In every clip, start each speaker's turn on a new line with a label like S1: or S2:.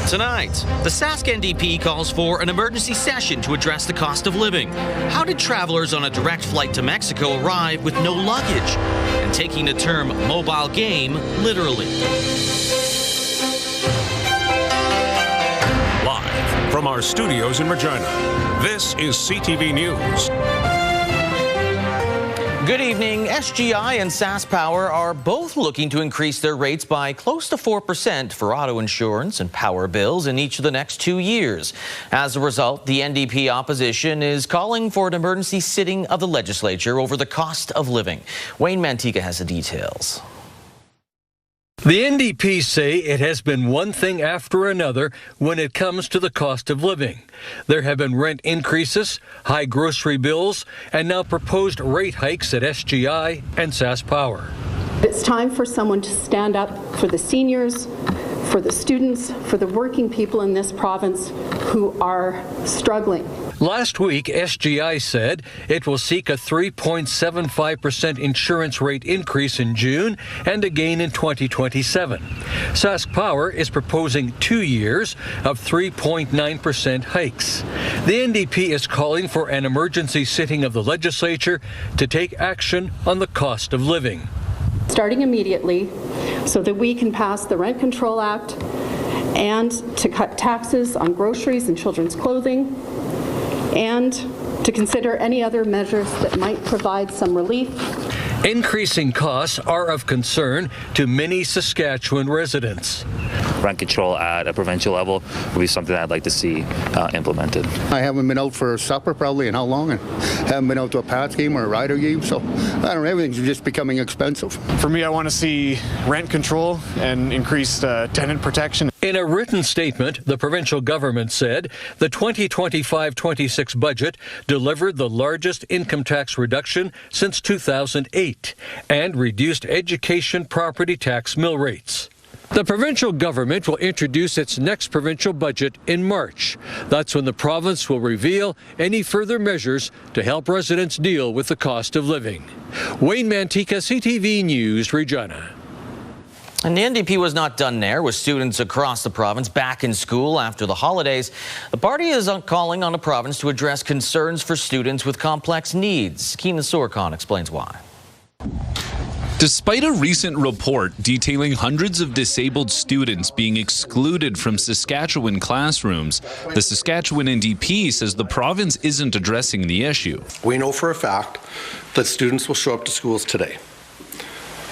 S1: Tonight, the Sask NDP calls for an emergency session to address the cost of living. How did travelers on a direct flight to Mexico arrive with no luggage? And taking the term mobile game literally.
S2: Live from our studios in Regina, this is CTV News.
S1: Good evening. SGI and Sask Power are both looking to increase their rates by close to 4% for auto insurance and power bills in each of the next 2 years. As a result, the NDP opposition is calling for an emergency sitting of the legislature over the cost of living. Wayne Mantica has the details.
S3: The NDP say it has been one thing after another when it comes to the cost of living. There have been rent increases, high grocery bills, and now proposed rate hikes at SGI and Sask Power.
S4: It's time for someone to stand up for the seniors, for the students, for the working people in this province who are struggling.
S3: Last week, SGI said it will seek a 3.75% insurance rate increase in June and again in 2027. Sask Power is proposing 2 years of 3.9% hikes. The NDP is calling for an emergency sitting of the legislature to take action on the cost of living.
S4: Starting immediately so that we can pass the Rent Control Act and to cut taxes on groceries and children's clothing, and to consider any other measures that might provide some relief.
S3: Increasing costs are of concern to many Saskatchewan residents.
S5: Rent control at a provincial level would be something I'd like to see implemented.
S6: I haven't been out for supper probably in how long, and haven't been out to a Pats game or a Rider game, so I don't know, everything's just becoming expensive.
S7: For me, I want to see rent control and increased tenant protection.
S3: In a written statement, the provincial government said the 2025-26 budget delivered the largest income tax reduction since 2008 and reduced education property tax mill rates. The provincial government will introduce its next provincial budget in March. That's when the province will reveal any further measures to help residents deal with the cost of living. Wayne Mantica, CTV News, Regina.
S1: And the NDP was not done there. With students across the province back in school after the holidays, the party is calling on the province to address concerns for students with complex needs. Keenan Sorkon explains why.
S8: Despite a recent report detailing hundreds of disabled students being excluded from Saskatchewan classrooms, the Saskatchewan NDP says the province isn't addressing the issue.
S9: We know for a fact that students will show up to schools today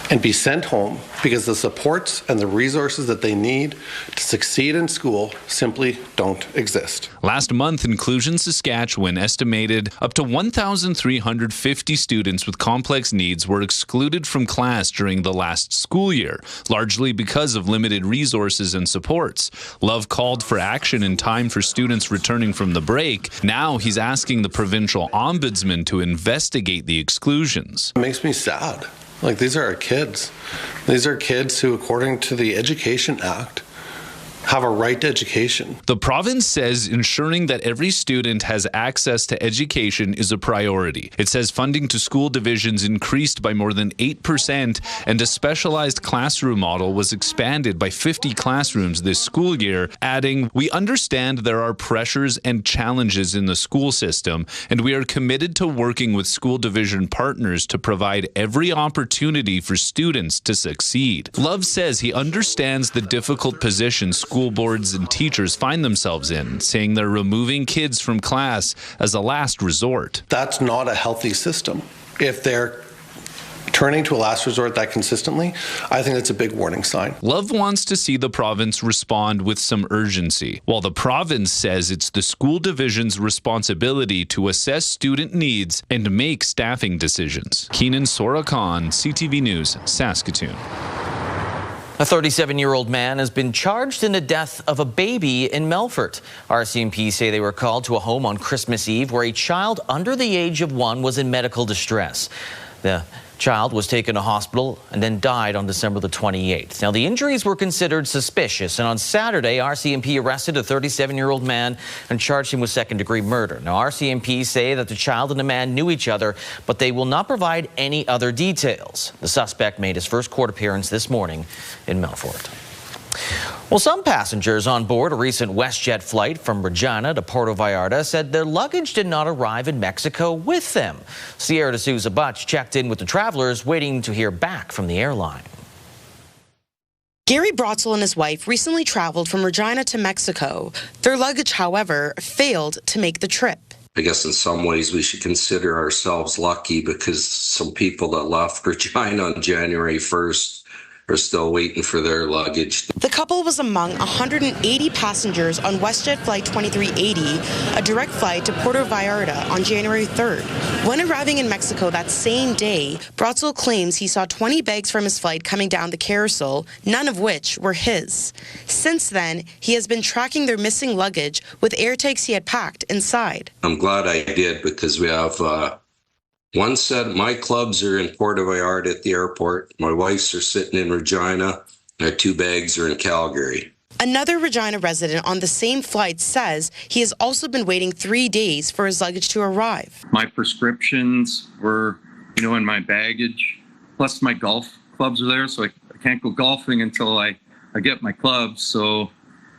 S9: and be sent home because the supports and the resources that they need to succeed in school simply don't exist.
S8: Last month, Inclusion Saskatchewan estimated up to 1,350 students with complex needs were excluded from class during the last school year, largely because of limited resources and supports. Love called for action in time for students returning from the break. Now he's asking the provincial ombudsman to investigate the exclusions.
S9: It makes me sad. Like, these are our kids. These are kids who, according to the Education Act, have a right to education.
S8: The province says ensuring that every student has access to education is a priority. It says funding to school divisions increased by more than 8%, and a specialized classroom model was expanded by 50 classrooms this school year, adding, "We understand there are pressures and challenges in the school system, and we are committed to working with school division partners to provide every opportunity for students to succeed." Love says he understands the difficult position school boards and teachers find themselves in, saying they're removing kids from class as a last resort.
S9: That's not a healthy system. If they're turning to a last resort that consistently, I think that's a big warning sign.
S8: Love wants to see the province respond with some urgency, while the province says it's the school division's responsibility to assess student needs and make staffing decisions. Keenan Sorkon, CTV News, Saskatoon.
S1: A 37-year-old man has been charged in the death of a baby in Melfort. RCMP say they were called to a home on Christmas Eve where a child under the age of 1 was in medical distress. The child was taken to hospital and then died on December the 28th. Now, the injuries were considered suspicious, and on Saturday, RCMP arrested a 37-year-old man and charged him with second-degree murder. Now, RCMP say that the child and the man knew each other, but they will not provide any other details. The suspect made his first court appearance this morning in Melfort. Well, some passengers on board a recent WestJet flight from Regina to Puerto Vallarta said their luggage did not arrive in Mexico with them. Sierra de Souza Butch checked in with the travelers, waiting to hear back from the airline.
S10: Gary Brotzel and his wife recently traveled from Regina to Mexico. Their luggage, however, failed to make the trip.
S11: I guess in some ways we should consider ourselves lucky because some people that left Regina on January 1st are still waiting for their luggage.
S10: The couple was among 180 passengers on WestJet Flight 2380, a direct flight to Puerto Vallarta on January 3rd. When arriving in Mexico that same day, Brotzel claims he saw 20 bags from his flight coming down the carousel, none of which were his. Since then, he has been tracking their missing luggage with AirTags he had packed inside.
S11: I'm glad I did because we have one set of my clubs are in Puerto Vallarta at the airport. My wife's are sitting in Regina. My 2 bags are in Calgary.
S10: Another Regina resident on the same flight says he has also been waiting 3 days for his luggage to arrive.
S12: My prescriptions were, in my baggage, plus my golf clubs are there, so I can't go golfing until I get my clubs. So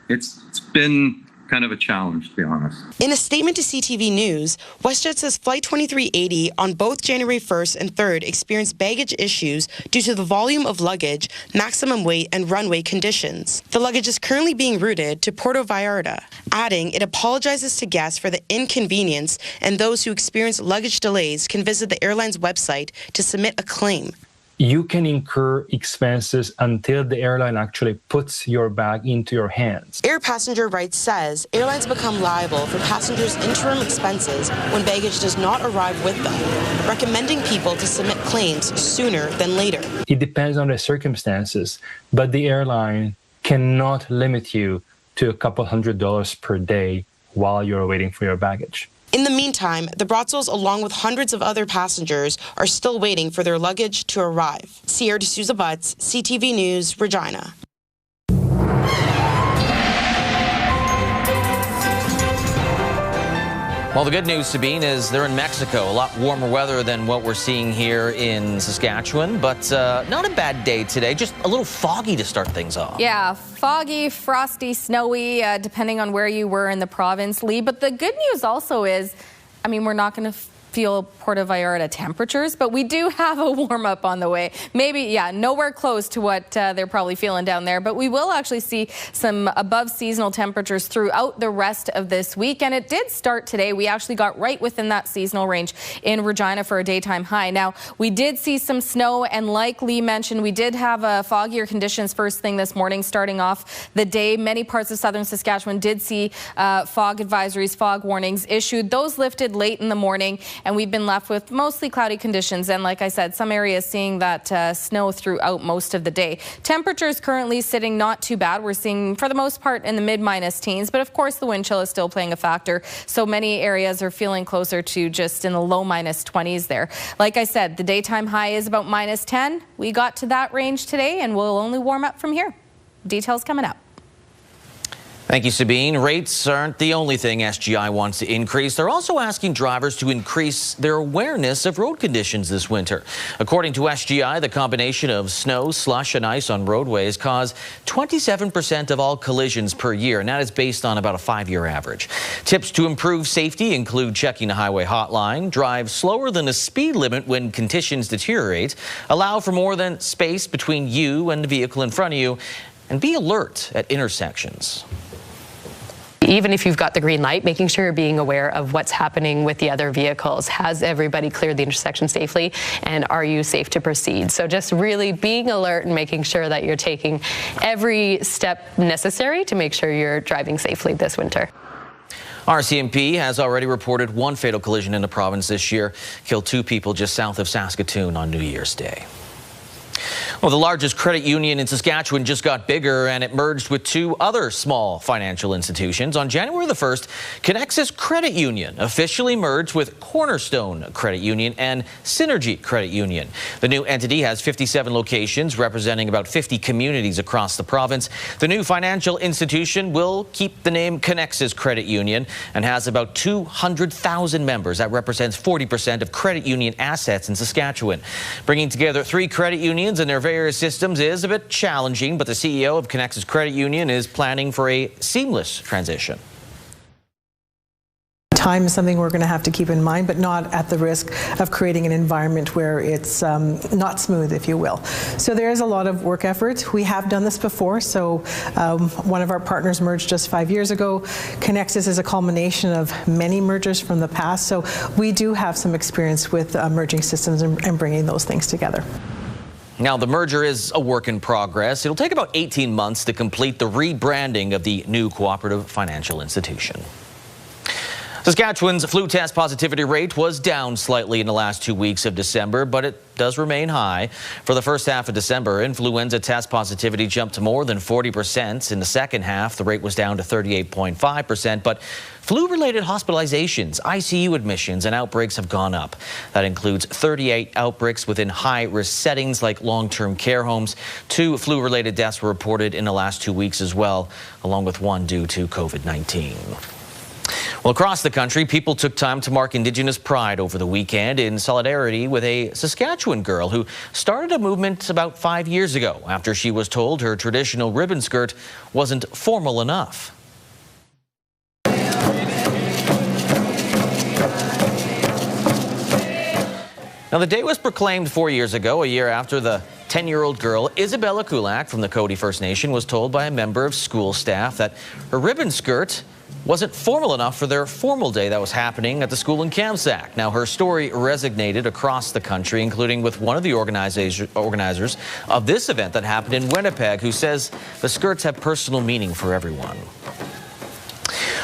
S12: it's been kind of a challenge, to be honest.
S10: In a statement to CTV News, WestJet says Flight 2380 on both January 1st and 3rd experienced baggage issues due to the volume of luggage, maximum weight, and runway conditions. The luggage is currently being routed to Puerto Vallarta, adding it apologizes to guests for the inconvenience, and those who experience luggage delays can visit the airline's website to submit a claim.
S13: You can incur expenses until the airline actually puts your bag into your hands.
S10: Air Passenger Rights says airlines become liable for passengers' interim expenses when baggage does not arrive with them, recommending people to submit claims sooner than later.
S13: It depends on the circumstances, but the airline cannot limit you to a couple $100 per day while you're waiting for your baggage.
S10: In the meantime, the Brotzels, along with hundreds of other passengers, are still waiting for their luggage to arrive. Sierra de Souza Butts, CTV News, Regina.
S1: Well, the good news, Sabine, is they're in Mexico. A lot warmer weather than what we're seeing here in Saskatchewan, but not a bad day today. Just a little foggy to start things off.
S14: Yeah, foggy, frosty, snowy, depending on where you were in the province, Lee. But the good news also is, we're not going to feel Puerto Vallarta temperatures, but we do have a warm-up on the way. Maybe, nowhere close to what they're probably feeling down there, but we will actually see some above-seasonal temperatures throughout the rest of this week, and it did start today. We actually got right within that seasonal range in Regina for a daytime high. Now, we did see some snow, and like Lee mentioned, we did have foggier conditions first thing this morning, starting off the day. Many parts of southern Saskatchewan did see fog advisories, fog warnings issued. Those lifted late in the morning, and we've been left with mostly cloudy conditions. And like I said, some areas seeing that snow throughout most of the day. Temperatures currently sitting not too bad. We're seeing, for the most part, in the mid-minus teens. But of course, the wind chill is still playing a factor. So many areas are feeling closer to just in the low minus 20s there. Like I said, the daytime high is about minus 10. We got to that range today, and we'll only warm up from here. Details coming up.
S1: Thank you, Sabine. Rates aren't the only thing SGI wants to increase. They're also asking drivers to increase their awareness of road conditions this winter. According to SGI, the combination of snow, slush, and ice on roadways cause 27% of all collisions per year, and that is based on about a 5-year average. Tips to improve safety include checking the highway hotline, drive slower than the speed limit when conditions deteriorate, allow for more than space between you and the vehicle in front of you, and be alert at intersections.
S15: Even if you've got the green light, making sure you're being aware of what's happening with the other vehicles. Has everybody cleared the intersection safely? And are you safe to proceed? So just really being alert and making sure that you're taking every step necessary to make sure you're driving safely this winter.
S1: RCMP has already reported 1 fatal collision in the province this year, killed 2 people just south of Saskatoon on New Year's Day. Well, the largest credit union in Saskatchewan just got bigger, and it merged with 2 other small financial institutions. On January the 1st, Connexus Credit Union officially merged with Cornerstone Credit Union and Synergy Credit Union. The new entity has 57 locations representing about 50 communities across the province. The new financial institution will keep the name Connexus Credit Union and has about 200,000 members. That represents 40% of credit union assets in Saskatchewan. Bringing together 3 credit unions machines and their various systems is a bit challenging, but the CEO of Connexus Credit Union is planning for a seamless transition.
S16: Time is something we're going to have to keep in mind, but not at the risk of creating an environment where it's not smooth, if you will. So there is a lot of work effort. We have done this before. So one of our partners merged just 5 years ago. Connexus is a culmination of many mergers from the past. So we do have some experience with merging systems and bringing those things together.
S1: Now, the merger is a work in progress. It'll take about 18 months to complete the rebranding of the new cooperative financial institution. Saskatchewan's flu test positivity rate was down slightly in the last 2 weeks of December, but it does remain high. For the first half of December, influenza test positivity jumped to more than 40%. In the second half, the rate was down to 38.5%, but flu-related hospitalizations, ICU admissions, and outbreaks have gone up. That includes 38 outbreaks within high-risk settings like long-term care homes. 2 flu-related deaths were reported in the last 2 weeks as well, along with 1 due to COVID-19. Well, across the country, people took time to mark Indigenous Pride over the weekend in solidarity with a Saskatchewan girl who started a movement about 5 years ago after she was told her traditional ribbon skirt wasn't formal enough. Now, the day was proclaimed 4 years ago, a year after the 10-year-old girl, Isabella Kulak from the Cody First Nation, was told by a member of school staff that her ribbon skirt wasn't formal enough for their formal day that was happening at the school in Kamsack. Now, her story resonated across the country, including with one of the organizers of this event that happened in Winnipeg, who says the skirts have personal meaning for everyone.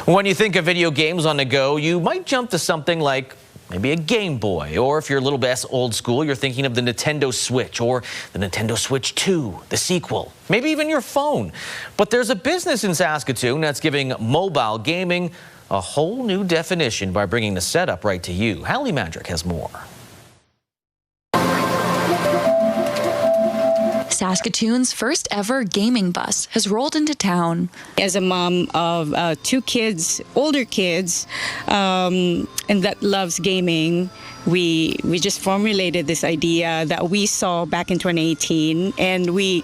S1: When you think of video games on the go, you might jump to something like maybe a Game Boy, or if you're a little bit old school, you're thinking of the Nintendo Switch or the Nintendo Switch 2, the sequel, maybe even your phone. But there's a business in Saskatoon that's giving mobile gaming a whole new definition by bringing the setup right to you. Hallie Mandrick has more.
S17: Saskatoon's first ever gaming bus has rolled into town.
S18: As a mom of 2 kids, older kids, and that loves gaming, we just formulated this idea that we saw back in 2018, and we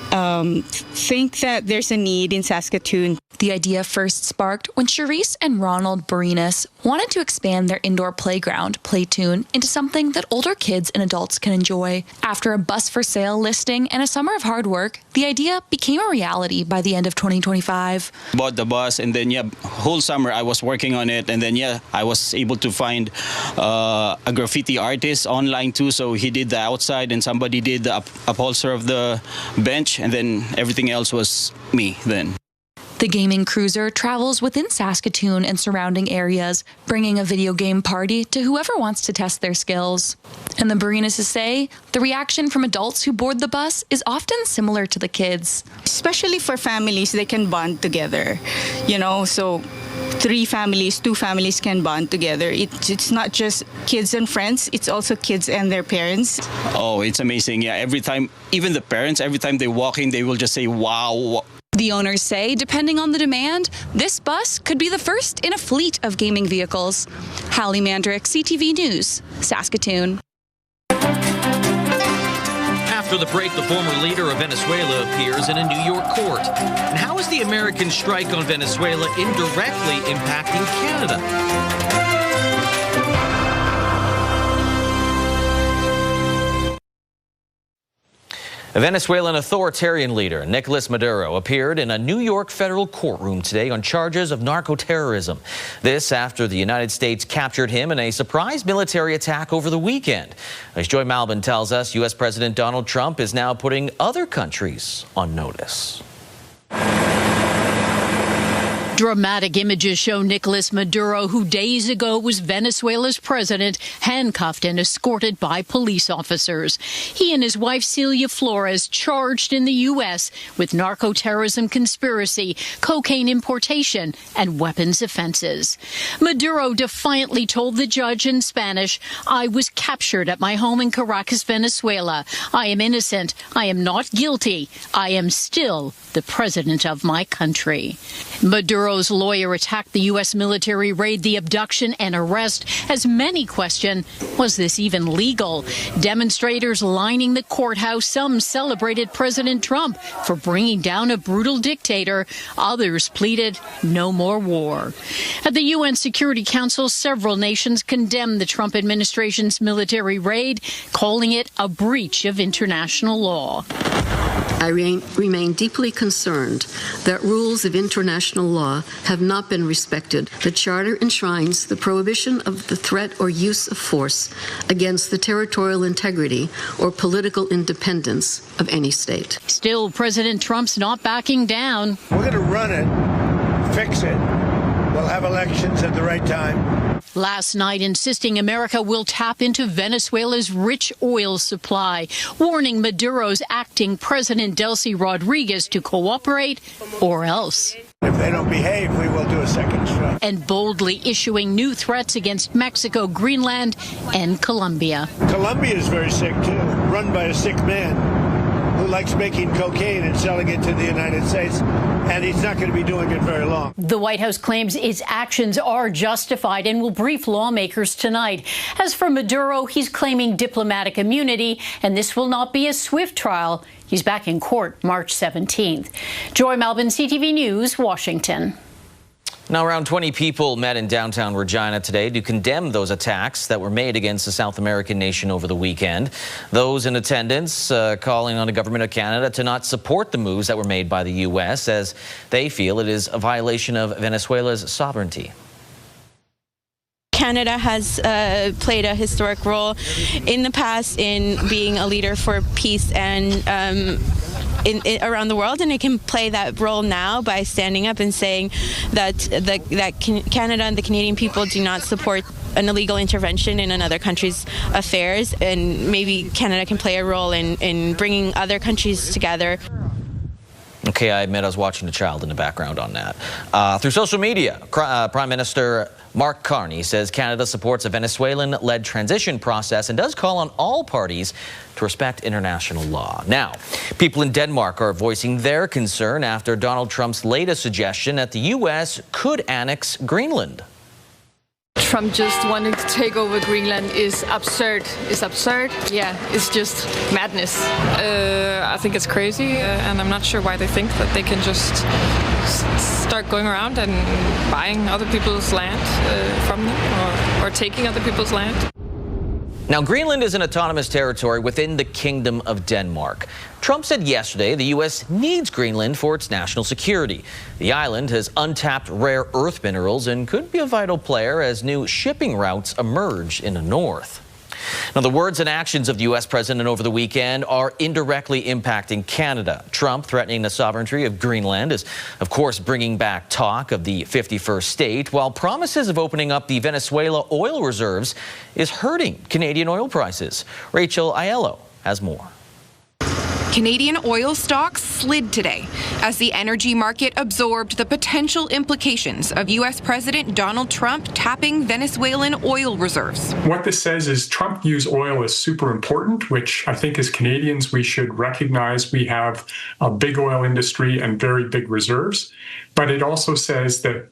S18: think that there's a need in Saskatoon.
S17: The idea first sparked when Charisse and Ronald Barinas wanted to expand their indoor playground, Playtune, into something that older kids and adults can enjoy. After a bus for sale listing and a summer of hard work, the idea became a reality by the end of 2025.
S19: Bought the bus, and then whole summer I was working on it, and then I was able to find a graffiti artist online too, so he did the outside and somebody did the upholster of the bench, and then everything else was me then.
S17: The gaming cruiser travels within Saskatoon and surrounding areas, bringing a video game party to whoever wants to test their skills. And the Barinas say the reaction from adults who board the bus is often similar to the kids.
S18: Especially for families, they can bond together, so 3 families, 2 families can bond together. It's not just kids and friends, it's also kids and their parents.
S19: Oh, it's amazing. Yeah, every time, even the parents, every time they walk in, they will just say, wow.
S17: The owners say, depending on the demand, this bus could be the first in a fleet of gaming vehicles. Hallie Mandrick, CTV News, Saskatoon.
S1: After the break, the former leader of Venezuela appears in a New York court. And how is the American strike on Venezuela indirectly impacting Canada? A Venezuelan authoritarian leader, Nicolas Maduro, appeared in a New York federal courtroom today on charges of narco-terrorism. This after the United States captured him in a surprise military attack over the weekend. As Joy Malvin tells us, U.S. President Donald Trump is now putting other countries on notice.
S20: Dramatic images show Nicolas Maduro, who days ago was Venezuela's president, handcuffed and escorted by police officers. He and his wife Celia Flores charged in the U.S. with narco-terrorism conspiracy, cocaine importation, and weapons offenses. Maduro defiantly told the judge in Spanish, "I was captured at my home in Caracas, Venezuela. I am innocent. I am not guilty. I am still the president of my country." Maduro Maduro's lawyer attacked the U.S. military raid, the abduction and arrest, as many question, was this even legal? Demonstrators lining the courthouse. Some celebrated President Trump for bringing down a brutal dictator. Others pleaded no more war. At the UN Security Council, several nations condemned the Trump administration's military raid, calling it a breach of international law.
S21: I remain deeply concerned that rules of international law have not been respected. The Charter enshrines the prohibition of the threat or use of force against the territorial integrity or political independence of any state.
S20: Still, President Trump's not backing down.
S22: We're going to run it, fix it. We'll have elections at the right time.
S20: Last night, insisting America will tap into Venezuela's rich oil supply, warning Maduro's acting President Delcy Rodriguez to cooperate or else.
S22: If they don't behave, we will do a second strike.
S20: And boldly issuing new threats against Mexico, Greenland, and Colombia.
S22: Colombia is very sick, too, run by a sick man who likes making cocaine and selling it to the United States, and he's not going to be doing it very long.
S20: The White House claims its actions are justified and will brief lawmakers tonight. As for Maduro, he's claiming diplomatic immunity, and this will not be a swift trial. He's back in court March 17th. Joy Malbin, CTV News, Washington.
S1: Now, around 20 people met in downtown Regina today to condemn those attacks that were made against the South American nation over the weekend. Those in attendance calling on the government of Canada to not support the moves that were made by the U.S. as they feel it is a violation of Venezuela's sovereignty.
S23: Canada has played a historic role in the past in being a leader for peace and around the world, and it can play that role now by standing up and saying that Canada and the Canadian people do not support an illegal intervention in another country's affairs, and maybe Canada can play a role in bringing other countries together.
S1: Okay, I admit I was watching a child in the background on that. Through social media, Prime Minister Mark Carney says Canada supports a Venezuelan-led transition process and does call on all parties to respect international law. Now, people in Denmark are voicing their concern after Donald Trump's latest suggestion that the U.S. could annex Greenland.
S24: Trump just wanting to take over Greenland is absurd. It's absurd. Yeah, it's just madness. I think it's crazy, and I'm not sure why they think that they can just start going around and buying other people's land from them or taking other people's land.
S1: Now, Greenland is an autonomous territory within the Kingdom of Denmark. Trump said yesterday the U.S. needs Greenland for its national security. The island has untapped rare earth minerals and could be a vital player as new shipping routes emerge in the north. Now, the words and actions of the U.S. president over the weekend are indirectly impacting Canada. Trump threatening the sovereignty of Greenland is, of course, bringing back talk of the 51st state, while promises of opening up the Venezuela oil reserves is hurting Canadian oil prices. Rachel Aiello has more.
S25: Canadian oil stocks slid today as the energy market absorbed the potential implications of U.S. President Donald Trump tapping Venezuelan oil reserves.
S26: What this says is Trump views oil as super important, which I think as Canadians we should recognize. We have a big oil industry and very big reserves, but it also says that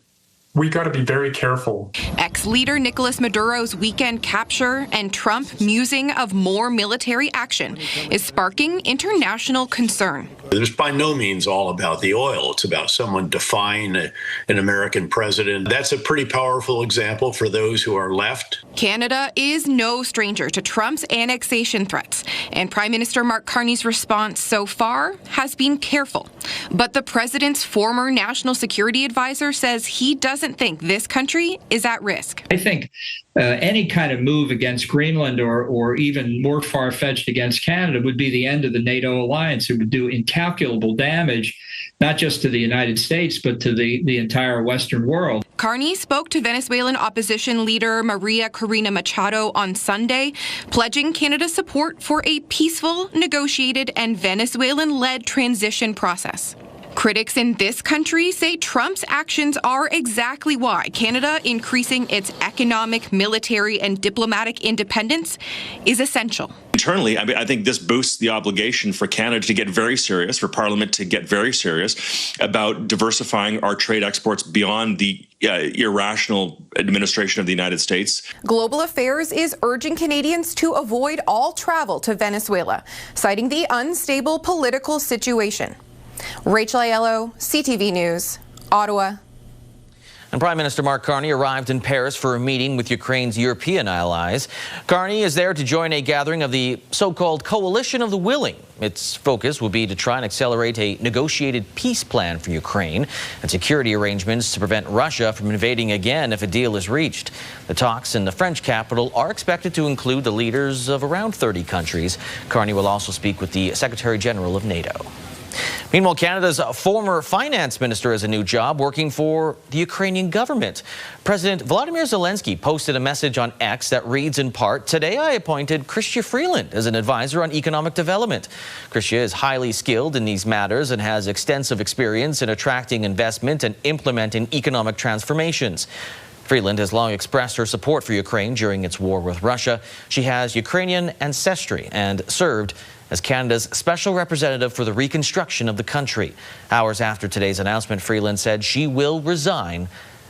S26: we got to be very careful.
S25: Ex-leader Nicolas Maduro's weekend capture and Trump musing of more military action is sparking international concern.
S27: It's by no means all about the oil. It's about someone defying an American president. That's a pretty powerful example for those who are left.
S25: Canada is no stranger to Trump's annexation threats, and Prime Minister Mark Carney's response so far has been careful. But the president's former national security advisor says he doesn't think this country is at risk.
S28: I think any kind of move against Greenland or even more far-fetched against Canada would be the end of the NATO alliance. It would do incalculable damage, not just to the United States, but to the entire Western world.
S25: Carney spoke to Venezuelan opposition leader Maria Corina Machado on Sunday, pledging Canada's support for a peaceful, negotiated, and Venezuelan-led transition process. Critics in this country say Trump's actions are exactly why Canada increasing its economic, military, and diplomatic independence is essential.
S2: Internally, I think this boosts the obligation for Canada to get very serious, for Parliament to get very serious about diversifying our trade exports beyond the irrational administration of the United States.
S25: Global Affairs is urging Canadians to avoid all travel to Venezuela, citing the unstable political situation. Rachel Aiello, CTV News, Ottawa.
S1: And Prime Minister Mark Carney arrived in Paris for a meeting with Ukraine's European allies. Carney is there to join a gathering of the so-called Coalition of the Willing. Its focus will be to try and accelerate a negotiated peace plan for Ukraine and security arrangements to prevent Russia from invading again if a deal is reached. The talks in the French capital are expected to include the leaders of around 30 countries. Carney will also speak with the Secretary General of NATO. Meanwhile, Canada's former finance minister has a new job working for the Ukrainian government. President Volodymyr Zelensky posted a message on X that reads in part, "Today I appointed Chrystia Freeland as an advisor on economic development. Chrystia is highly skilled in these matters and has extensive experience in attracting investment and implementing economic transformations." Freeland has long expressed her support for Ukraine during its war with Russia. She has Ukrainian ancestry and served as Canada's special representative for the reconstruction of the country. Hours after today's announcement, Freeland said she will resign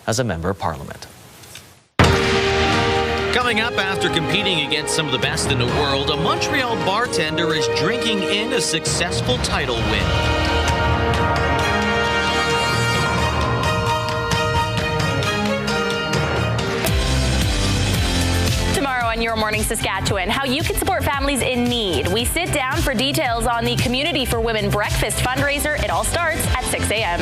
S1: as a member of Parliament. Coming up, after competing against some of the best in the world, a Montreal bartender is drinking in a successful title win.
S3: On Your Morning Saskatchewan, how you can support families in need. We sit down for details on the Community for Women Breakfast fundraiser. It all starts at 6 a.m.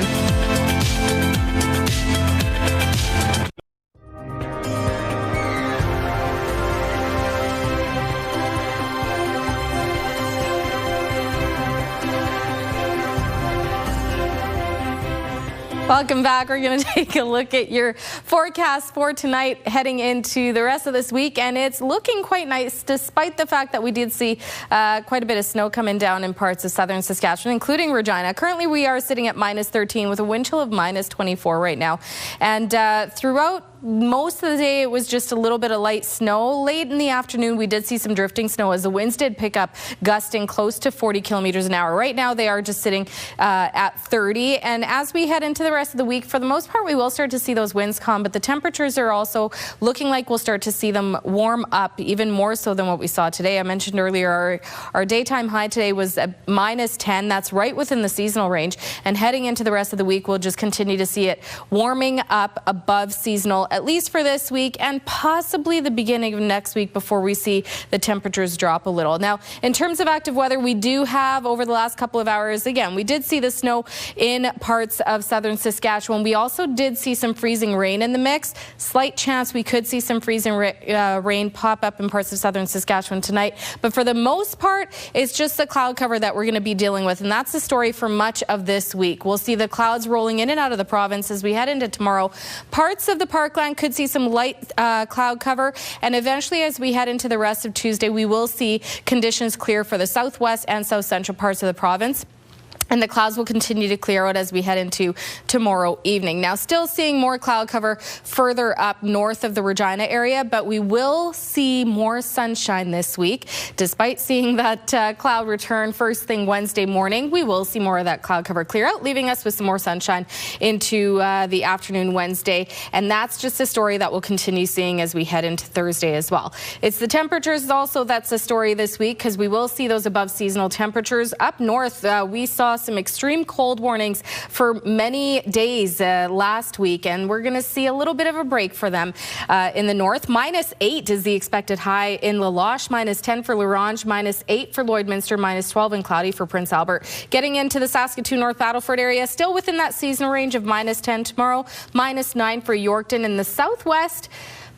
S14: Welcome back. We're going to take a look at your forecast for tonight heading into the rest of this week, and it's looking quite nice despite the fact that we did see quite a bit of snow coming down in parts of southern Saskatchewan, including Regina. Currently, we are sitting at -13 with a wind chill of -24 right now, and throughout most of the day, it was just a little bit of light snow. Late in the afternoon, we did see some drifting snow as the winds did pick up, gusting close to 40 kilometers an hour. Right now, they are just sitting at 30. And as we head into the rest of the week, for the most part, we will start to see those winds calm, but the temperatures are also looking like we'll start to see them warm up even more so than what we saw today. I mentioned earlier our daytime high today was at -10. That's right within the seasonal range. And heading into the rest of the week, we'll just continue to see it warming up above seasonal, at least for this week and possibly the beginning of next week before we see the temperatures drop a little. Now, in terms of active weather, we do have over the last couple of hours, again, we did see the snow in parts of southern Saskatchewan. We also did see some freezing rain in the mix. Slight chance we could see some freezing rain pop up in parts of southern Saskatchewan tonight. But for the most part, it's just the cloud cover that we're going to be dealing with. And that's the story for much of this week. We'll see the clouds rolling in and out of the province as we head into tomorrow. Parts of the parkland could see some light cloud cover, and eventually as we head into the rest of Tuesday, we will see conditions clear for the southwest and south central parts of the province. And the clouds will continue to clear out as we head into tomorrow evening. Now, still seeing more cloud cover further up north of the Regina area, but we will see more sunshine this week. Despite seeing that cloud return first thing Wednesday morning, we will see more of that cloud cover clear out, leaving us with some more sunshine into the afternoon Wednesday. And that's just a story that we'll continue seeing as we head into Thursday as well. It's the temperatures also that's a story this week, because we will see those above seasonal temperatures. Up north, we saw some extreme cold warnings for many days last week, and we're going to see a little bit of a break for them in the north. -8 is the expected high in La Loche, -10 for La Ronge, -8 for Lloydminster, -12 and cloudy for Prince Albert. Getting into the Saskatoon North Battleford area, still within that seasonal range of -10 tomorrow, -9 for Yorkton. In the southwest,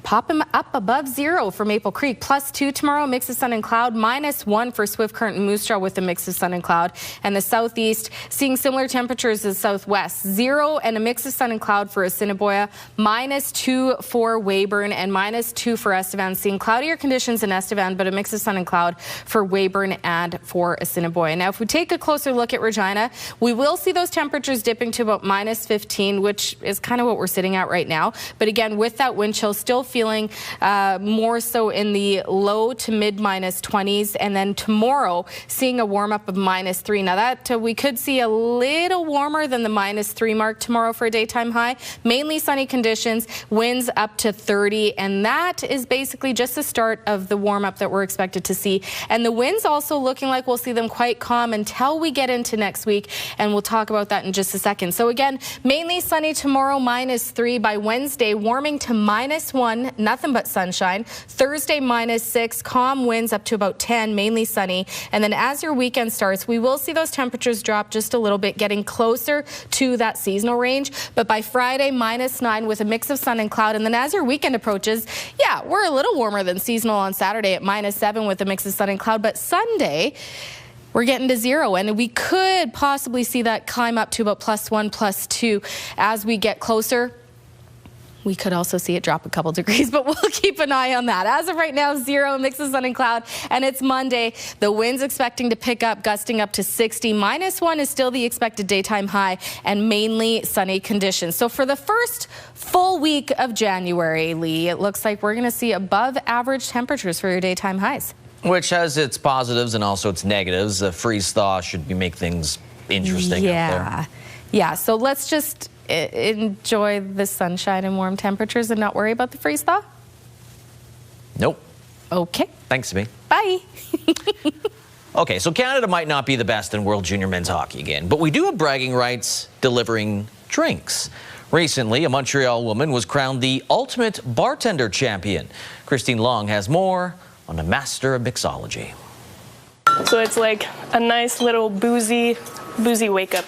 S14: popping up above 0 for Maple Creek. +2 tomorrow, mix of sun and cloud. -1 for Swift Current and Moose Jaw with a mix of sun and cloud. And the southeast seeing similar temperatures as southwest. 0 and a mix of sun and cloud for Assiniboia. -2 for Weyburn and -2 for Estevan. Seeing cloudier conditions in Estevan, but a mix of sun and cloud for Weyburn and for Assiniboia. Now, if we take a closer look at Regina, we will see those temperatures dipping to about -15, which is kind of what we're sitting at right now. But again, with that wind chill, still feeling more so in the low to mid -20s. And then tomorrow, seeing a warm up of -3. Now that we could see a little warmer than the -3 mark tomorrow for a daytime high. Mainly sunny conditions, winds up to 30. And that is basically just the start of the warm up that we're expected to see. And the winds also looking like we'll see them quite calm until we get into next week. And we'll talk about that in just a second. So again, mainly sunny tomorrow, -3. By Wednesday, warming to -1. Nothing but sunshine. Thursday, -6, calm winds up to about 10, mainly sunny. And then as your weekend starts, we will see those temperatures drop just a little bit, getting closer to that seasonal range. But by Friday, -9 with a mix of sun and cloud. And then as your weekend approaches, yeah, we're a little warmer than seasonal on Saturday at -7 with a mix of sun and cloud. But Sunday, we're getting to 0, and we could possibly see that climb up to about +1, +2 as we get closer. We could also see it drop a couple degrees, but we'll keep an eye on that. As of right now, 0, mix of sun and cloud, and it's Monday. The wind's expecting to pick up, gusting up to 60. -1 is still the expected daytime high, and mainly sunny conditions. So for the first full week of January, Lee, it looks like we're going to see above average temperatures for your daytime highs.
S1: Which has its positives and also its negatives. The freeze thaw should make things interesting out there.
S14: Yeah, so let's just enjoy the sunshine and warm temperatures and not worry about the freeze thaw?
S1: Nope.
S14: Okay.
S1: Thanks, Sabine.
S14: Bye.
S1: Okay, so Canada might not be the best in World Junior Men's Hockey again, but we do have bragging rights delivering drinks. Recently, a Montreal woman was crowned the ultimate bartender champion. Christine Long has more on the master of mixology.
S4: So it's like a nice little boozy wake-up.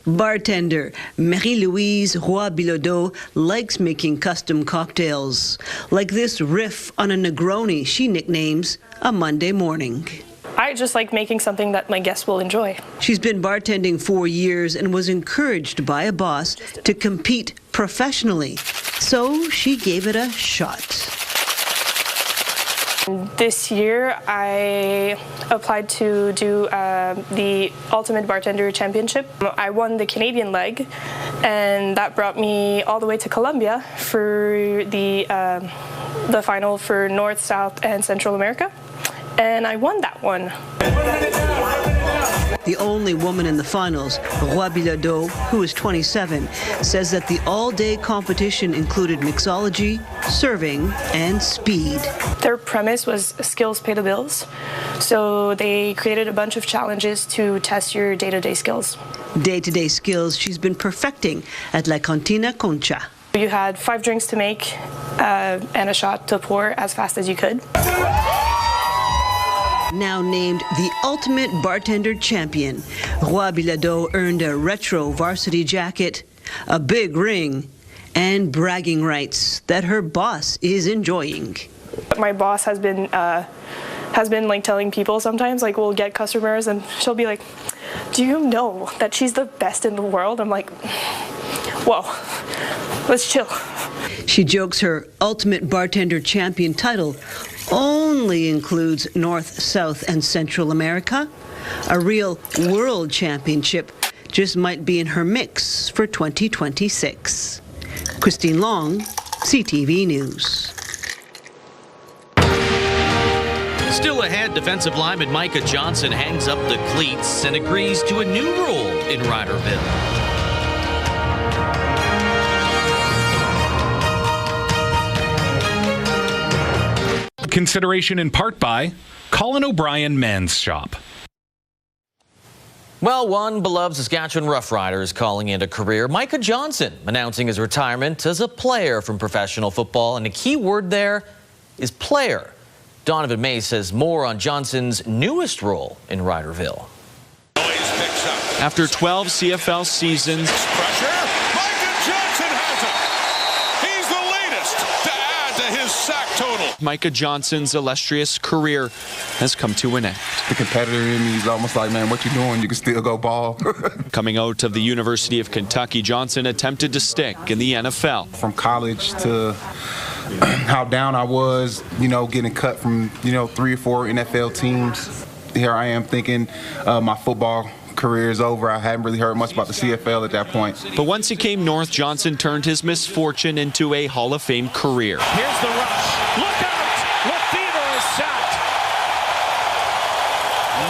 S5: Bartender Marie-Louise Roy-Bilodeau likes making custom cocktails, like this riff on a Negroni she nicknames a Monday morning.
S4: I just like making something that my guests will enjoy.
S5: She's been bartending 4 years and was encouraged by a boss to compete professionally, so she gave it a shot.
S4: This year, I applied to do the Ultimate Bartender Championship. I won the Canadian leg, and that brought me all the way to Colombia for the final for North, South, and Central America, and I won that one.
S5: The only woman in the finals, Roy-Bilodeau, who is 27, says that the all-day competition included mixology, serving, and speed.
S4: Their premise was skills pay the bills, so they created a bunch of challenges to test your day-to-day skills.
S5: Day-to-day skills she's been perfecting at La Cantina Concha.
S4: You had 5 drinks to make and a shot to pour as fast as you could.
S5: Now named the ultimate bartender champion, Roy-Bilodeau earned a retro varsity jacket, a big ring, and bragging rights that her boss is enjoying.
S4: My boss has been like telling people sometimes, like we'll get customers and she'll be like, "Do you know that she's the best in the world?" I'm like, "Whoa, let's chill."
S5: She jokes her ultimate bartender champion title only includes North, South, and Central America. A real world championship just might be in her mix for 2026. Christine Long, CTV News.
S1: Still ahead, defensive lineman Micah Johnson hangs up the cleats and agrees to a new role in Riderville.
S6: Consideration in part by Colin O'Brien Men's Shop.
S1: Well, one beloved Saskatchewan Roughrider is calling it a career. Micah Johnson announcing his retirement as a player from professional football, and the key word there is player. Donovan May says more on Johnson's newest role in Riderville.
S7: After 12 CFL seasons, Micah Johnson's illustrious career has come to an end.
S8: The competitor in me is almost like, man, what you doing? You can still go ball.
S7: Coming out of the University of Kentucky, Johnson attempted to stick in the NFL.
S8: From college to how down I was, getting cut from, 3 or 4 NFL teams. Here I am thinking my football career is over. I hadn't really heard much about the CFL at that point.
S7: But once he came north, Johnson turned his misfortune into a Hall of Fame career.
S9: Here's the rush. Look out! Lefevre is sacked.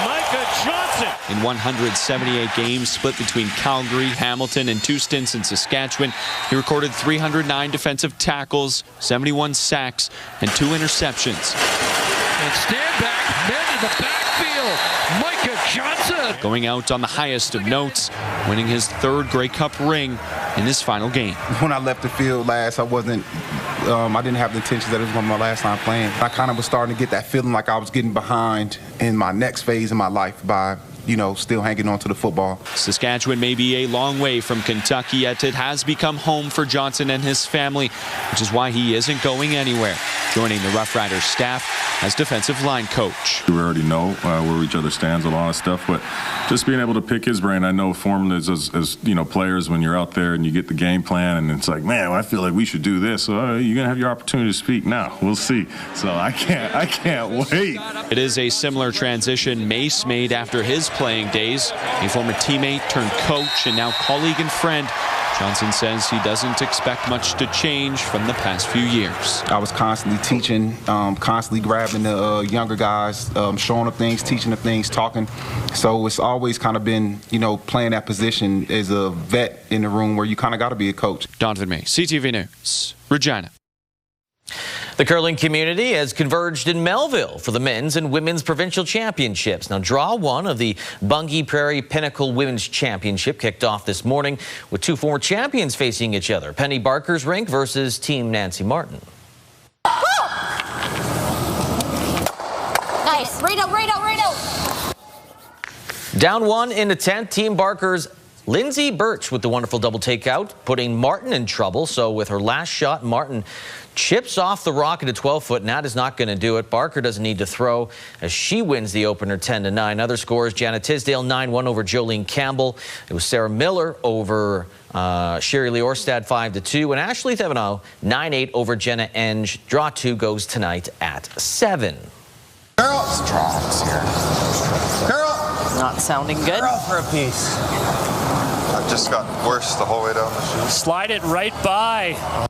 S9: Micah Johnson.
S7: In 178 games split between Calgary, Hamilton, and 2 stints in Saskatchewan, he recorded 309 defensive tackles, 71 sacks, and 2 interceptions.
S9: And stand back, men in the backfield. Micah Johnson.
S7: Going out on the highest of notes, winning his 3rd Grey Cup ring in his final game.
S8: When I left the field last, I didn't have the intentions that it was going to be my last time playing. I kind of was starting to get that feeling like I was getting behind in my next phase of my life by still hanging on to the football.
S7: Saskatchewan may be a long way from Kentucky, yet it has become home for Johnson and his family, which is why he isn't going anywhere, joining the Roughrider staff as defensive line coach.
S10: We already know where each other stands, a lot of stuff, but just being able to pick his brain. I know forming as players, when you're out there and you get the game plan and it's like, man, I feel like we should do this. So you're going to have your opportunity to speak now. We'll see. So I can't wait.
S7: It is a similar transition Mace made after his playing days. A former teammate turned coach and now colleague and friend. Johnson says he doesn't expect much to change from the past few years.
S8: I was constantly teaching, constantly grabbing the younger guys, showing them things, teaching them things, talking. So it's always kind of been, playing that position as a vet in the room where you kind of got to be a coach.
S7: Donovan May, CTV News, Regina.
S1: The curling community has converged in Melville for the men's and women's provincial championships. Now, draw 1 of the Bungie Prairie Pinnacle Women's Championship kicked off this morning with 2 former champions facing each other. Penny Barker's rink versus Team Nancy Martin.
S11: Nice. Right out.
S1: Down 1 in the 10th, Team Barker's Lindsay Birch with the wonderful double takeout, putting Martin in trouble. So with her last shot, Martin chips off the rock at a 12-foot, and that is not going to do it. Barker doesn't need to throw as she wins the opener 10-9. Other scores, Janet Tisdale 9-1 over Jolene Campbell. It was Sarah Miller over Sherry Lee Orstad 5-2, and Ashley Thevenot 9-8 over Jenna Enge. Draw 2 goes tonight at 7.
S12: Girls, tracks here. Girl,
S1: not sounding good.
S12: Girl for a piece.
S13: I've just gotten worse the whole way down the chute.
S9: Slide it right by.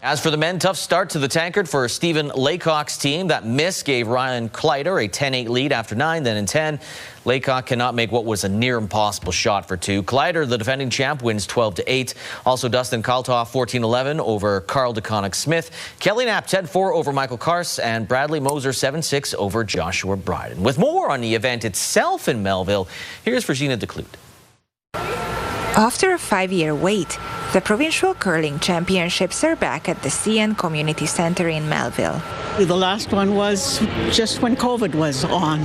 S1: As for the men, tough start to the tankard for Stephen Laycock's team. That miss gave Ryan Kleider a 10-8 lead after 9. Then in 10, Laycock cannot make what was a near impossible shot for 2. Kleider, the defending champ, wins 12-8. Also, Dustin Kaltoff 14-11 over Carl DeConnick-Smith. Kelly Knapp 10-4 over Michael Kars, and Bradley Moser 7-6 over Joshua Bryden. With more on the event itself in Melville, here's Regina DeClute.
S15: After a 5-year wait, the Provincial Curling Championships are back at the CN Community Center in Melville.
S16: The last one was just when COVID was on.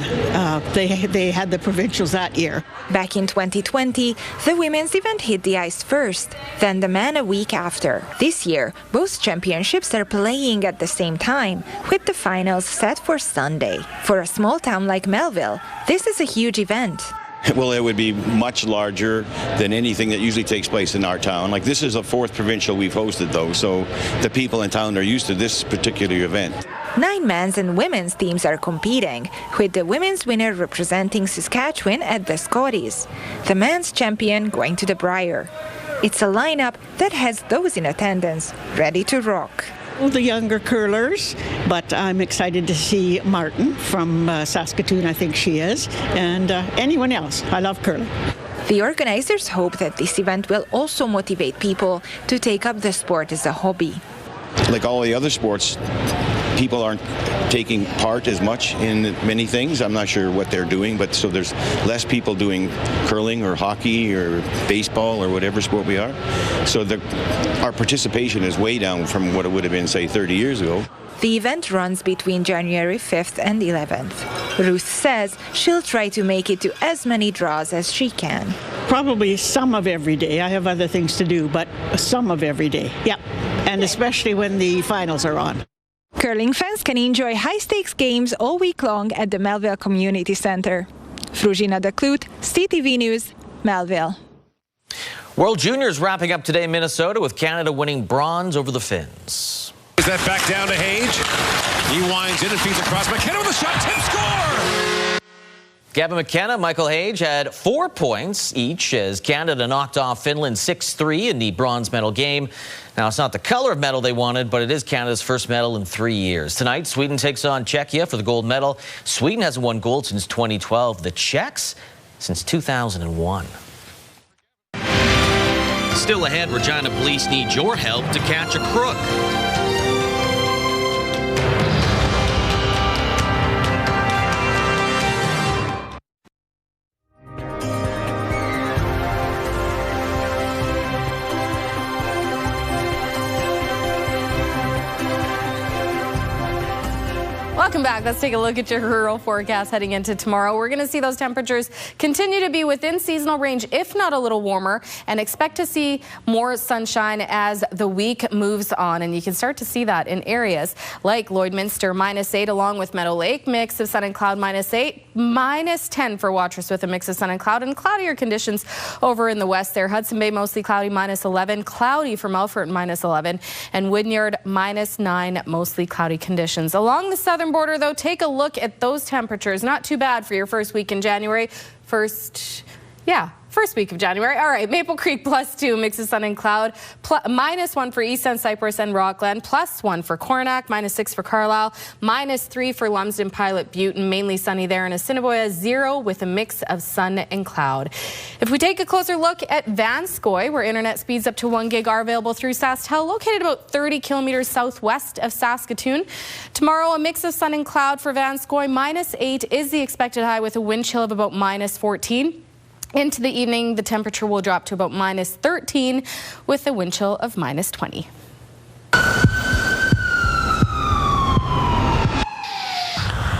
S16: They had the provincials that year.
S15: Back in 2020, the women's event hit the ice first, then the men a week after. This year, both championships are playing at the same time, with the finals set for Sunday. For a small town like Melville, this is a huge event.
S29: Well, it would be much larger than anything that usually takes place in our town. Like, this is the 4th provincial we've hosted, though, so the people in town are used to this particular event.
S15: 9 men's and women's teams are competing, with the women's winner representing Saskatchewan at the Scotties, the men's champion going to the Brier. It's a lineup that has those in attendance ready to rock.
S16: The younger curlers, but I'm excited to see Martin from Saskatoon, I think she is, and anyone else. I love curling.
S15: The organizers hope that this event will also motivate people to take up the sport as a hobby.
S29: Like all the other sports, people aren't taking part as much in many things. I'm not sure what they're doing, but so there's less people doing curling or hockey or baseball or whatever sport we are. So our participation is way down from what it would have been, say, 30 years ago.
S15: The event runs between January 5th and 11th. Ruth says she'll try to make it to as many draws as she can.
S16: Probably some of every day. I have other things to do, but some of every day. Yeah, and especially when the finals are on.
S15: Curling fans can enjoy high-stakes games all week long at the Melville Community Center. Regina, CTV News, Melville.
S1: World Juniors wrapping up today in Minnesota with Canada winning bronze over the Finns.
S9: Is that back down to Hage? He winds in and feeds across. McKenna with a shot, tip score!
S1: Gavin McKenna, Michael Hage had 4 points each as Canada knocked off Finland 6-3 in the bronze medal game. Now, it's not the color of medal they wanted, but it is Canada's first medal in 3 years. Tonight, Sweden takes on Czechia for the gold medal. Sweden hasn't won gold since 2012. The Czechs since 2001. Still ahead, Regina police need your help to catch a crook.
S14: Welcome back. Let's take a look at your rural forecast heading into tomorrow. We're going to see those temperatures continue to be within seasonal range, if not a little warmer, and expect to see more sunshine as the week moves on. And you can start to see that in areas like Lloydminster, -8, along with Meadow Lake, mix of sun and cloud, -8, -10 for Watrous a mix of sun and cloud, and cloudier conditions over in the west there. Hudson Bay, mostly cloudy, -11, cloudy for Melfort, -11, and Wynyard, -9, mostly cloudy conditions. Along the southern border, though, take a look at those temperatures. Not too bad for your first week in January. First week of January. All right, Maple Creek +2, mix of sun and cloud. -1 for East End, Cypress, and Rockland. +1 for Coronach. -6 for Carlisle. -3 for Lumsden, Pilot, Butte, and mainly sunny there. And Assiniboia, 0 with a mix of sun and cloud. If we take a closer look at Vanscoy, where internet speeds up to 1 gig are available through SaskTel, located about 30 kilometers southwest of Saskatoon. Tomorrow, a mix of sun and cloud for Vanscoy. -8 is the expected high with a wind chill of about -14. Into the evening, the temperature will drop to about -13 with a wind chill of -20.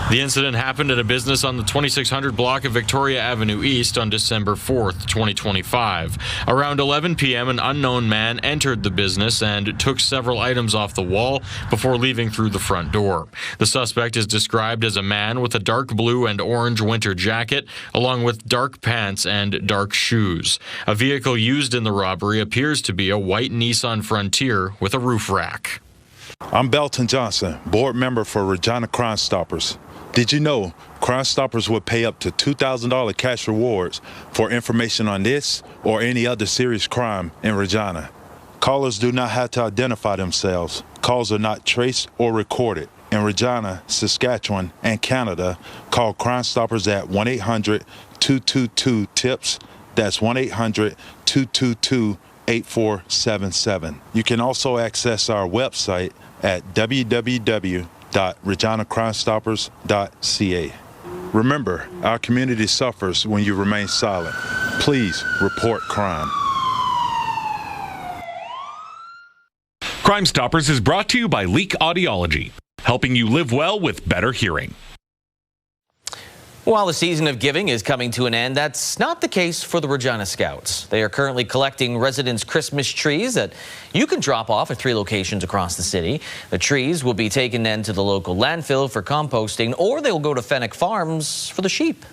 S17: The incident happened at a business on the 2600 block of Victoria Avenue East on December 4th, 2025. Around 11 p.m., an unknown man entered the business and took several items off the wall before leaving through the front door. The suspect is described as a man with a dark blue and orange winter jacket, along with dark pants and dark shoes. A vehicle used in the robbery appears to be a white Nissan Frontier with a roof rack.
S18: I'm Belton Johnson, board member for Regina Crime Stoppers. Did you know Crime Stoppers would pay up to $2,000 cash rewards for information on this or any other serious crime in Regina? Callers do not have to identify themselves. Calls are not traced or recorded. In Regina, Saskatchewan, and Canada, call Crime Stoppers at 1-800-222-TIPS. That's 1-800-222-8477. You can also access our website at www.reginacrimestoppers.ca. Remember, our community suffers when you remain silent. Please report crime.
S6: Crime Stoppers is brought to you by Leak Audiology, helping you live well with better hearing.
S1: While the season of giving is coming to an end, that's not the case for the Regina Scouts. They are currently collecting residents' Christmas trees that you can drop off at 3 locations across the city. The trees will be taken then to the local landfill for composting, or they'll go to Fennec Farms for the sheep.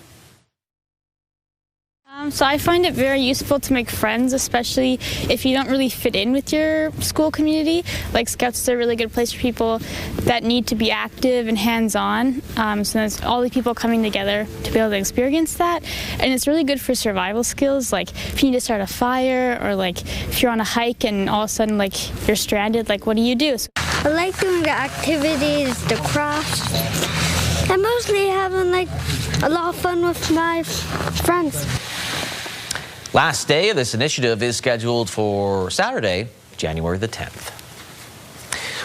S19: So I find it very useful to make friends, especially if you don't really fit in with your school community. Like Scouts is a really good place for people that need to be active and hands-on. So there's all the people coming together to be able to experience that. And it's really good for survival skills, like if you need to start a fire or like if you're on a hike and all of a sudden like you're stranded, like what do you do?
S20: I like doing the activities, the crafts, and mostly having like a lot of fun with my friends.
S1: Last day of this initiative is scheduled for Saturday, January the 10th.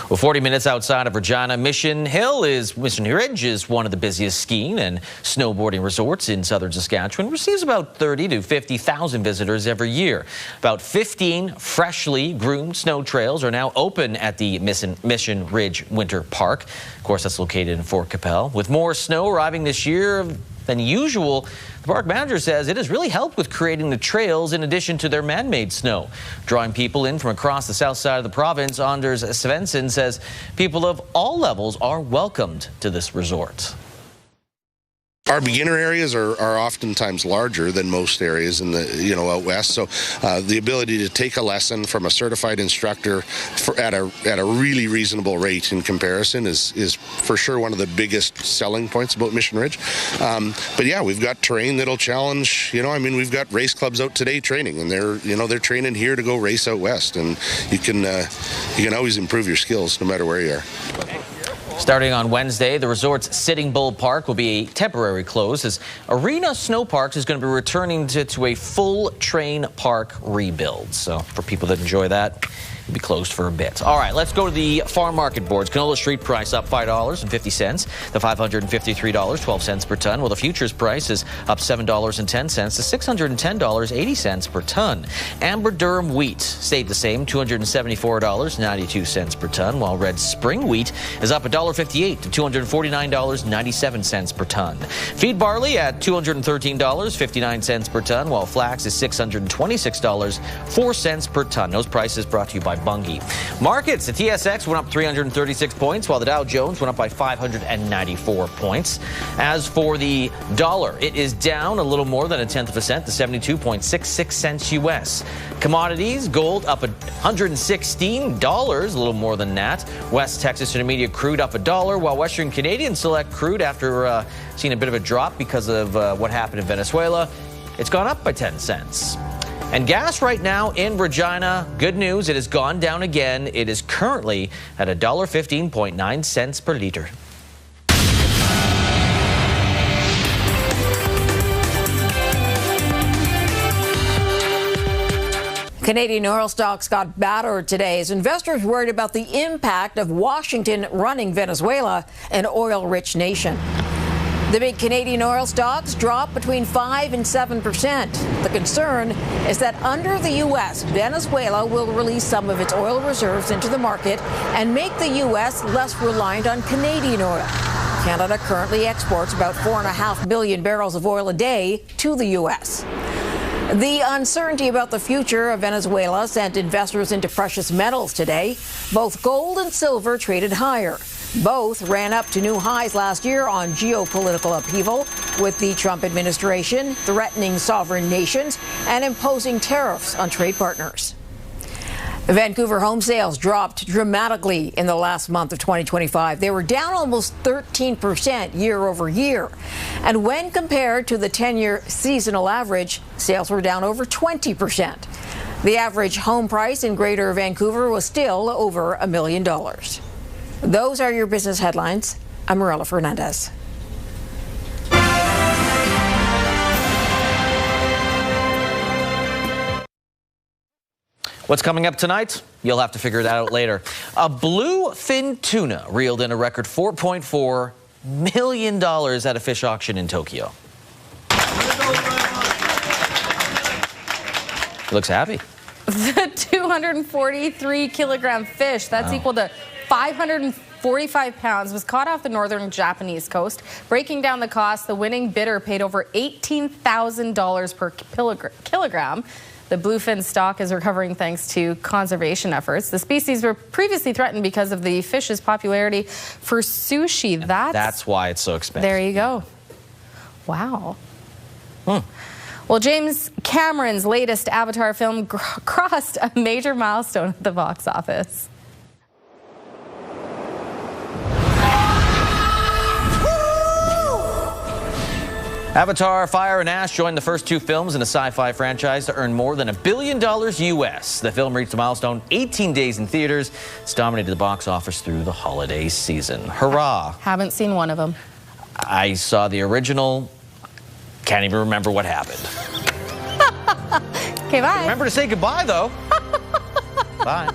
S1: Well, 40 minutes outside of Regina, Mission Ridge is one of the busiest skiing and snowboarding resorts in southern Saskatchewan. Receives about 30 to 50,000 visitors every year. About 15 freshly groomed snow trails are now open at the Mission Ridge Winter Park. Of course, that's located in Fort Capel. With more snow arriving this year than usual. The park manager says it has really helped with creating the trails in addition to their man-made snow. Drawing people in from across the south side of the province, Anders Svensson says people of all levels are welcomed to this resort.
S2: Our beginner areas are oftentimes larger than most areas in the out west. So the ability to take a lesson from a certified instructor at a really reasonable rate in comparison is for sure one of the biggest selling points about Mission Ridge. But yeah, we've got terrain that'll challenge. We've got race clubs out today training, and they're training here to go race out west, and you can always improve your skills no matter where you are.
S1: Starting on Wednesday, the resort's Sitting Bull Park will be a temporary close as Arena Snow Parks is going to be returning to a full train park rebuild. So for people that enjoy that, it'll be closed for a bit. All right, let's go to the farm market boards. Canola street price up $5.50 to $553.12 per ton, while the futures price is up $7.10 to $610.80 per ton. Amber Durum wheat stayed the same, $274.92 per ton, while red spring wheat is up $1.58 to $249.97 per ton. Feed barley at $213.59 per ton, while flax is $626.04 per ton. Those prices brought to you by Bungie. Markets, the TSX went up 336 points, while the Dow Jones went up by 594 points. As for the dollar, it is down a little more than 1/10 of a cent to 72.66 cents U.S. Commodities, gold up $116, a little more than that. West Texas Intermediate crude up $1, while Western Canadian Select crude, after seeing a bit of a drop because of what happened in Venezuela, it's gone up by 10 cents. And gas right now in Regina, good news, it has gone down again. It is currently at $1.15.9 per liter.
S21: Canadian oil stocks got battered today as investors worried about the impact of Washington running Venezuela, an oil-rich nation. The big Canadian oil stocks dropped between 5% and 7%. The concern is that under the U.S., Venezuela will release some of its oil reserves into the market and make the U.S. less reliant on Canadian oil. Canada currently exports about 4.5 billion barrels of oil a day to the U.S. The uncertainty about the future of Venezuela sent investors into precious metals today. Both gold and silver traded higher. Both ran up to new highs last year on geopolitical upheaval, with the Trump administration threatening sovereign nations and imposing tariffs on trade partners. Vancouver home sales dropped dramatically in the last month of 2025. They were down almost 13% year over year. And when compared to the 10-year seasonal average, sales were down over 20%. The average home price in Greater Vancouver was still over $1 million. Those are your business headlines. I'm Marella Fernandez.
S1: What's coming up tonight? You'll have to figure that out later. A bluefin tuna reeled in a record $4.4 million at a fish auction in Tokyo. He looks happy.
S14: The 243-kilogram fish, that's equal to 545 pounds, was caught off the northern Japanese coast. Breaking down the cost, the winning bidder paid over $18,000 per kilogram. The bluefin stock is recovering thanks to conservation efforts. The species were previously threatened because of the fish's popularity for sushi.
S1: That's why it's so expensive.
S14: There you go. Wow. Well, James Cameron's latest Avatar film crossed a major milestone at the box office.
S1: Avatar, Fire and Ash joined the first two films in a sci-fi franchise to earn more than $1 billion US. The film reached a milestone 18 days in theaters. It's dominated the box office through the holiday season. Hurrah.
S14: Haven't seen one of them.
S1: I saw the original. Can't even remember what happened.
S14: Okay, bye.
S1: Remember to say goodbye, though. Bye.